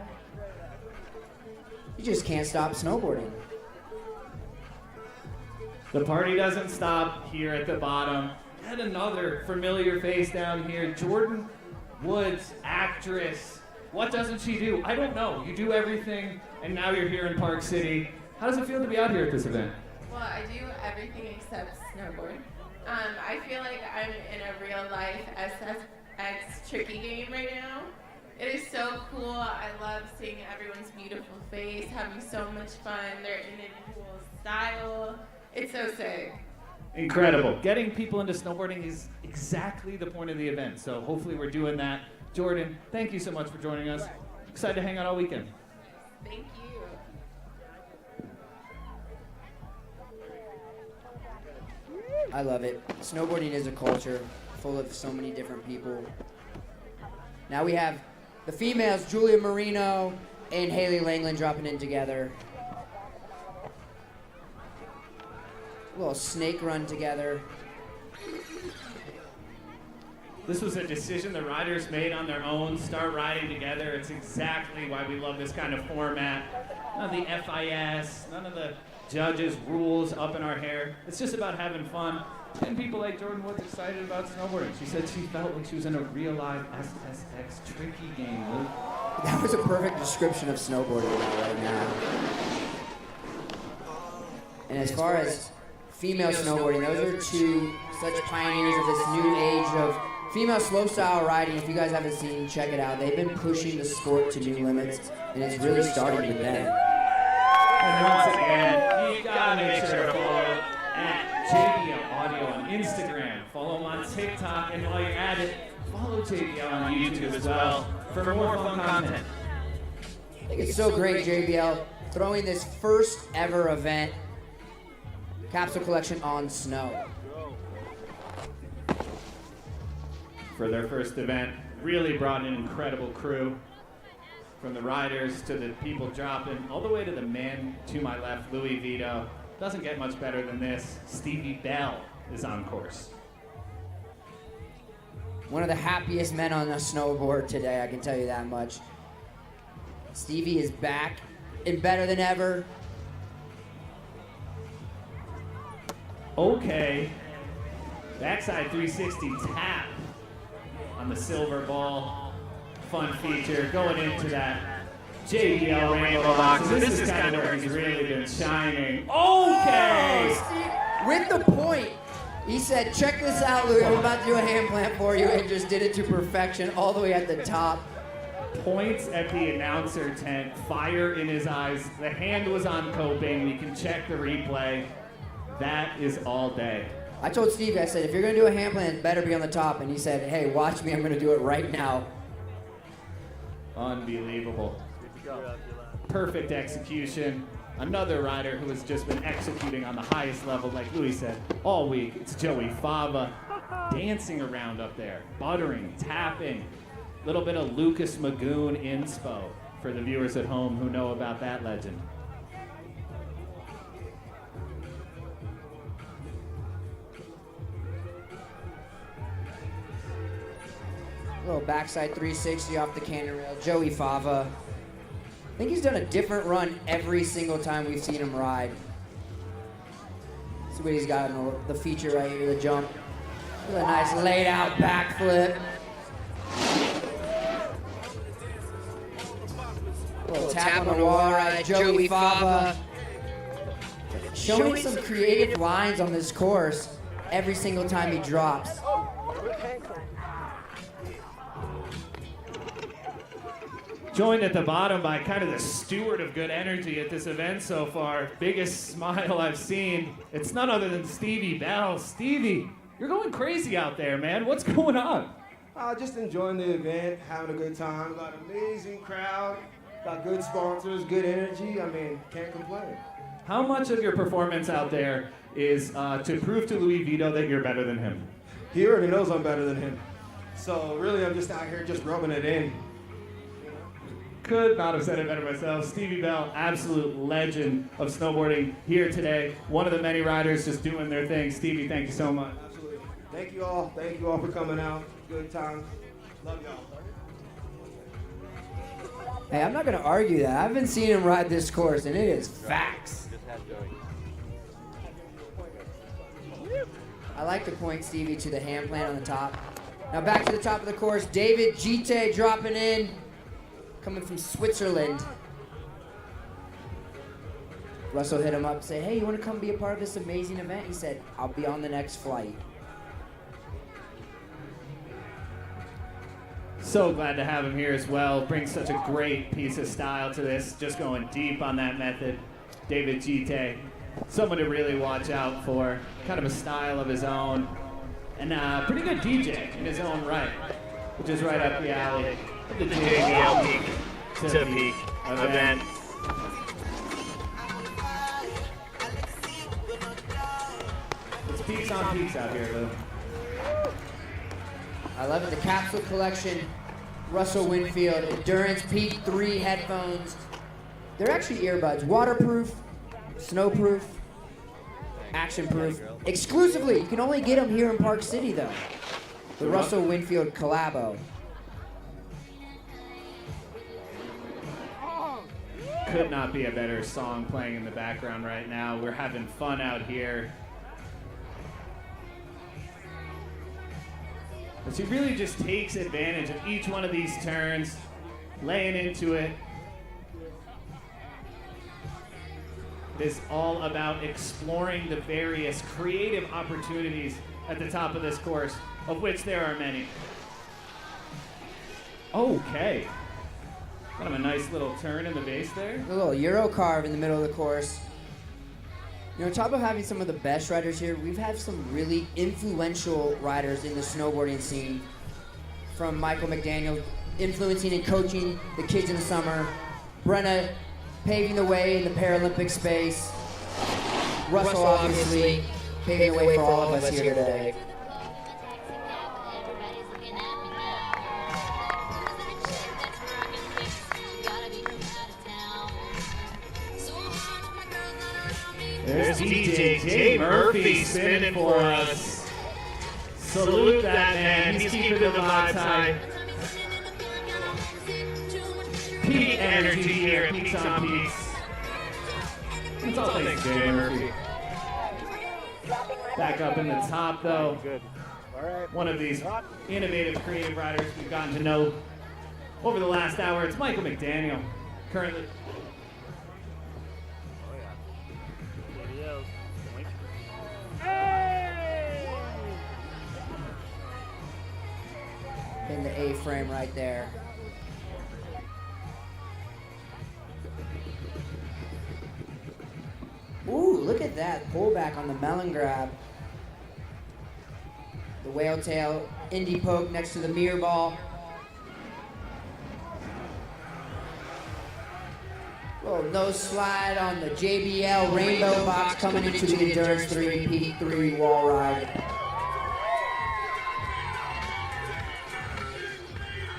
You just can't stop snowboarding. The party doesn't stop here at the bottom. Yet another familiar face down here. Jordan Woods, actress. What doesn't she do? I don't know. You do everything, and now you're here in Park City. How does it feel to be out here at this event? Well, I do everything except snowboard. I feel like I'm in a real life SSX tricky game right now. It is so cool. I love seeing everyone's beautiful face, having so much fun. They're in a cool style. It's so sick. Incredible. Getting people into snowboarding is exactly the point of the event. So hopefully we're doing that. Jordan, thank you so much for joining us. Excited to hang out all weekend. Thank you. I love it. Snowboarding is a culture full of so many different people. Now we have the females, Julia Marino and Haley Langland dropping in together. A little snake run together. This was a decision the riders made on their own. Start riding together. It's exactly why we love this kind of format. None of the FIS, none of the judges' rules up in our hair. It's just about having fun. And people like Jordan Woods excited about snowboarding. She said she felt like she was in a real live SSX tricky game. That was a perfect description of snowboarding right now. And as far as female snowboarding, those are two such pioneers of this new age of female slopestyle riding. If you guys haven't seen, check it out. They've been pushing the sport to new limits, and it's really starting with them. And once again, you gotta make sure to follow at JBL Audio on Instagram. Follow them on TikTok, and while you're at it, follow JBL on YouTube as well for more fun content. I think it's so great, JBL, throwing this first ever event, capsule collection on snow. For their first event, really brought an incredible crew. From the riders to the people dropping, all the way to the man to my left, Louis Vito. Doesn't get much better than this. Stevie Bell is on course. One of the happiest men on a snowboard today, I can tell you that much. Stevie is back and better than ever. Okay. Backside 360 tap on the silver ball. Fun feature going into that JBL rainbow box. This is kind of where he's really been shining. Okay! With the point, he said, check this out, Louis, I'm about to do a hand plant for you, and just did it to perfection all the way at the top. Points at the announcer tent, fire in his eyes. The hand was on coping. We can check the replay. That is all day. I told Steve, I said, if you're going to do a hand plant, it better be on the top. And he said, hey, watch me, I'm going to do it right now. Unbelievable. Perfect execution. Another rider who has just been executing on the highest level, like Louis said, all week. It's Joey Fava dancing around up there, buttering, tapping. A little bit of Lucas Magoon inspo for the viewers at home who know about that legend. Little backside 360 off the cannon rail. Joey Fava. I think he's done a different run every single time we've seen him ride. See what he's got in the feature right here, the jump. With a nice laid out backflip. Little tap on the wall ride. Joey Fava. Showing some creative lines on this course every single time he drops. Joined at the bottom by kind of the steward of good energy at this event so far. Biggest smile I've seen. It's none other than Stevie Bell. Stevie, you're going crazy out there, man. What's going on? Just enjoying the event, having a good time. Got an amazing crowd, got good sponsors, good energy. I mean, can't complain. How much of your performance out there is to prove to Louis Vito that you're better than him? He already knows I'm better than him. So really, I'm just out here just rubbing it in. Could not have said it better myself. Stevie Bell, absolute legend of snowboarding here today. One of the many riders just doing their thing. Stevie, thank you so much. Absolutely. Thank you all. Thank you all for coming out. Good times. Love y'all. Hey, I'm not going to argue that. I've been seeing him ride this course, and it is facts. I like to point Stevie to the hand plant on the top. Now back to the top of the course. David Giddey dropping in, coming from Switzerland. Russell hit him up, say, hey, you want to come be a part of this amazing event? He said, I'll be on the next flight. So glad to have him here as well. Brings such a great piece of style to this. Just going deep on that method. David Giddey, someone to really watch out for. Kind of a style of his own. And pretty good DJ in his own right, which is right up the alley of the JBL Peak to Peak event. It's peaks on peaks out here, though. I love it. The capsule collection, Russell Winfield, Endurance Peak 3 headphones. They're actually earbuds, waterproof, snowproof, action-proof. Exclusively, you can only get them here in Park City, though. The Russell Winfield collabo. Could not be a better song playing in the background right now. We're having fun out here. But she really just takes advantage of each one of these turns, laying into it. It is all about exploring the various creative opportunities at the top of this course, of which there are many. Okay. Kind of a nice little turn in the base there. A little Euro carve in the middle of the course. You know, on top of having some of the best riders here, we've had some really influential riders in the snowboarding scene. From Michael McDaniel influencing and coaching the kids in the summer, Brenna paving the way in the Paralympic space, Russell obviously paving the way for all of us here today. There's DJ J Murphy spinning for us. Salute that man. He's keeping the vibes high. Peak energy here at Peaks on Peaks. It's all thanks to J Murphy. Back up in the top, though. One of these innovative, creative riders we've gotten to know over the last hour. It's Michael McDaniel, currently. In the A-frame right there. Ooh, look at that pullback on the melon grab. The whale tail, indie poke next to the mirror ball. Little nose slide on the JBL rainbow box coming into the Endurance 3 Peak 3 wall ride.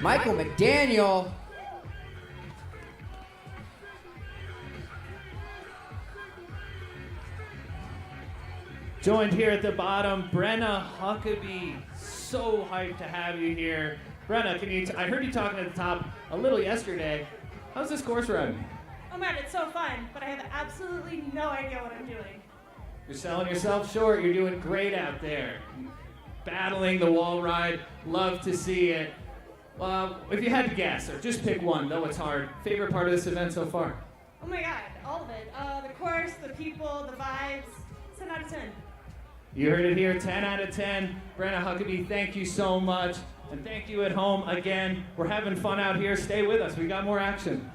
Michael McDaniel. Joined here at the bottom, Brenna Huckabee. So hyped to have you here. Brenna, I heard you talking at the top a little yesterday. How's this course run? Oh man, it's so fun, but I have absolutely no idea what I'm doing. You're selling yourself short. You're doing great out there. Battling the wall ride. Love to see it. If you had to guess, or just pick one, though it's hard, favorite part of this event so far? Oh my god, all of it. The course, the people, the vibes. 10 out of 10. You heard it here, 10 out of 10. Brenna Huckabee, thank you so much. And thank you at home again. We're having fun out here. Stay with us. We got more action.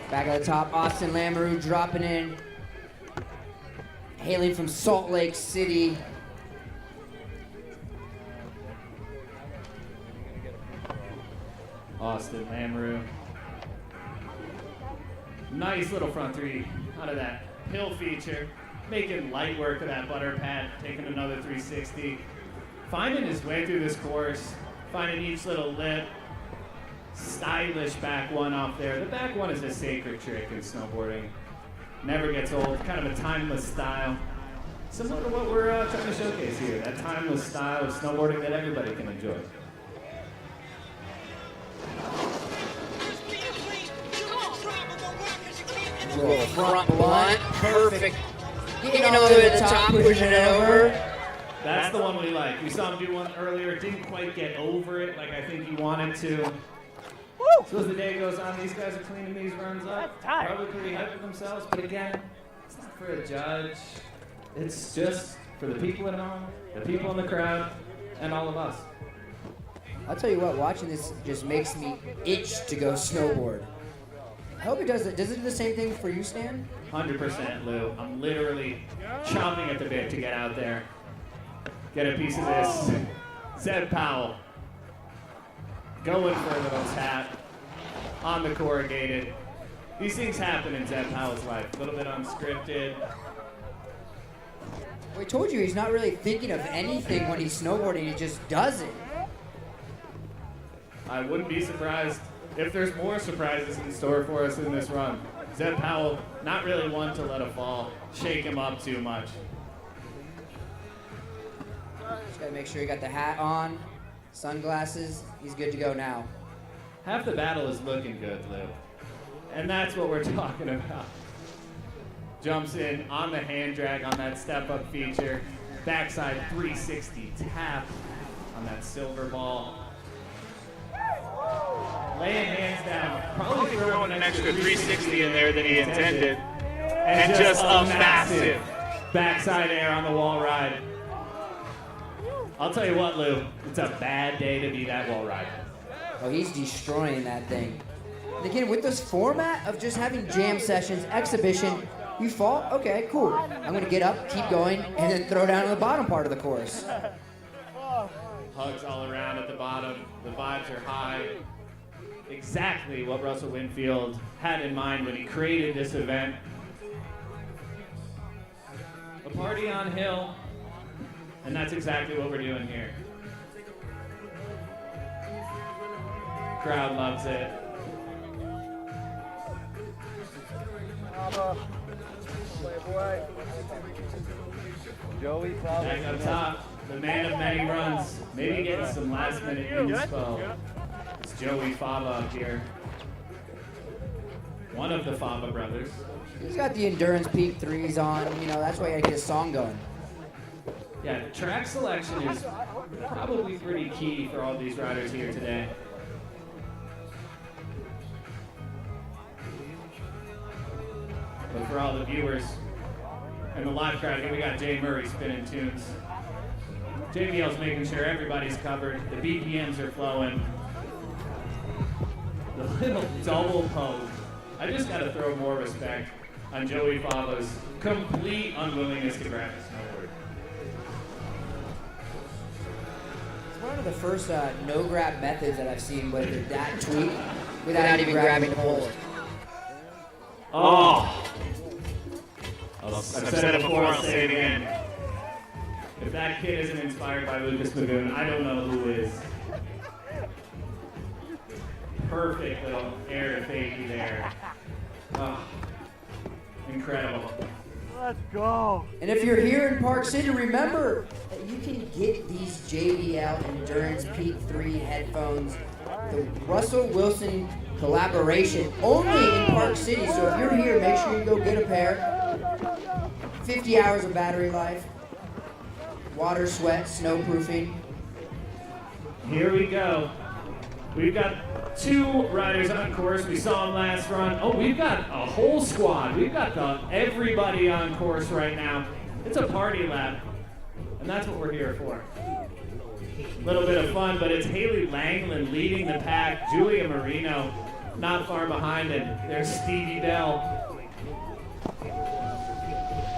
Back at the top, Austin Lamoureux dropping in. Hailing from Salt Lake City. Austin Lamoureux. Nice little front three out of that hill feature. making light work of that butter pad, taking another 360, finding his way through this course, finding each little lip, stylish back one off there. The back one is a sacred trick in snowboarding. Never gets old, kind of a timeless style. Similar to what we're trying to showcase here, that timeless style of snowboarding that everybody can enjoy. Roll front blunt, perfect. Getting all the way to the top, pushing it over. That's the one we like. We saw him do one earlier, didn't quite get over it like I think he wanted to. So as the day goes on, these guys are cleaning these runs up. Probably pretty hyped with themselves, but again, it's not for a judge. It's just for the people at home, the people in the crowd, and all of us. I'll tell you what, watching this just makes me itch to go snowboard. I hope it does it. Does it do the same thing for you, Stan? 100%, Lou. I'm literally chomping at the bit to get out there, get a piece of this. Zeb Powell going for a little tap on the corrugated. These things happen in Zeb Powell's life. A little bit unscripted. We told you he's not really thinking of anything when he's snowboarding. He just does it. I wouldn't be surprised if there's more surprises in store for us in this run. Zeb Powell, not really one to let a fall shake him up too much. Just gotta make sure you got the hat on, sunglasses. He's good to go now. Half the battle is looking good, Lou. And that's what we're talking about. Jumps in on the hand drag on that step-up feature. Backside 360 tap on that silver ball. Laying hands down. Probably throwing an extra 360 in there than he intended. And just a massive backside air on the wall ride. I'll tell you what, Lou, it's a bad day to be that wall rider. Oh, he's destroying that thing. And again, with this format of just having jam sessions, exhibition, you fall, okay, cool. I'm gonna get up, keep going, and then throw down to the bottom part of the course. Hugs all around at the bottom. The vibes are high. Exactly what Russell Winfield had in mind when he created this event. A party on hill, and that's exactly what we're doing here. Crowd loves it. Joey Back up top, the man of many runs, maybe getting some last minute inspo. It's Joey Fava up here. One of the Fava brothers. He's got the Endurance Peak 3s on, you know, that's why you gotta get his song going. Yeah, track selection is probably pretty key for all these riders here today. But for all the viewers and the live crowd here, we got Jay Murray spinning tunes. JBL's making sure everybody's covered. The BPMs are flowing. The little double poke. I just gotta throw more respect on Joey Fava's complete unwillingness to grab his snowboard. It's one of the first no-grab methods that I've seen with that tweak without even grabbing the pole. Oh! I've said it before, I'll say it again. If that kid isn't inspired by Lucas Magoon, I don't know who is. Perfect little air to fakie there. Oh, incredible. Let's go. And if you're here in Park City, remember that you can get these JBL Endurance Peak 3 headphones, the Russell Wilson collaboration, only in Park City. So if you're here, make sure you go get a pair. 50 hours of battery life, water, sweat, snowproofing. Here we go. We've got two riders on course. We saw them last run. Oh, we've got a whole squad. We've got everybody on course right now. It's a party lap, and that's what we're here for. A little bit of fun, but it's Haley Langland leading the pack. Julia Marino not far behind, and there's Stevie Bell.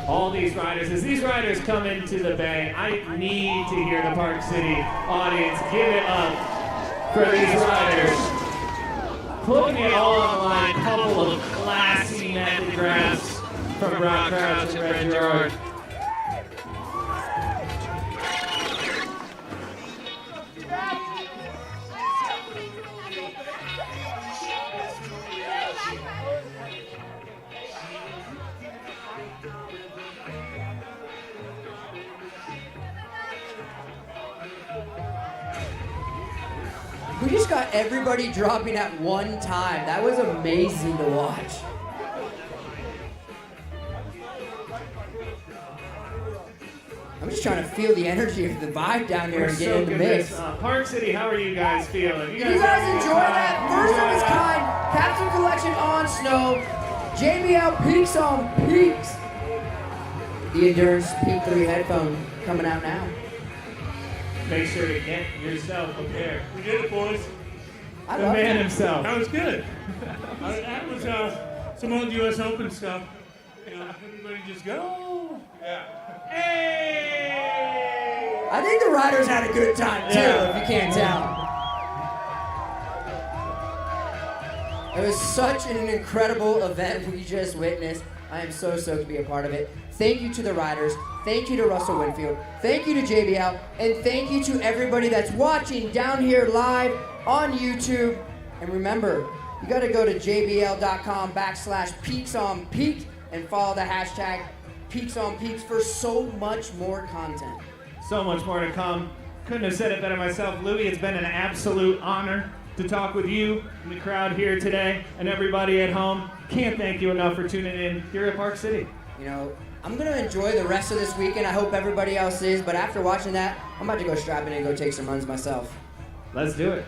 All these riders, as these riders come into the bay, I need to hear the Park City audience give it up for these riders. Putting it all on the line, couple of classy method grabs From Rock Crouch and Red Gerard. We just got everybody dropping at one time. That was amazing to watch. I'm just trying to feel the energy of the vibe down here and get in the mix. Park City, how are you guys feeling? You guys enjoy that? First of its kind, capsule collection on snow, JBL Peaks on Peaks. The Endurance Peak 3 headphone coming out now. Make sure to get yourself prepared. We did it, boys. I The love man that. himself. That was good. That was some old U.S. Open stuff. You know, everybody just go. Yeah. Hey! I think the riders had a good time too, if you can't tell. It was such an incredible event we just witnessed. I am so stoked to be a part of it. Thank you to the riders. Thank you to Russell Winfield. Thank you to JBL. And thank you to everybody that's watching down here live on YouTube. And remember, you got to go to jbl.com/peaksonpeak and follow the hashtag peaksonpeaks for so much more content. So much more to come. Couldn't have said it better myself. Louis, it's been an absolute honor to talk with you and the crowd here today and everybody at home. Can't thank you enough for tuning in here at Park City. You know, I'm going to enjoy the rest of this weekend. I hope everybody else is. But after watching that, I'm about to go strap in and go take some runs myself. Let's do it.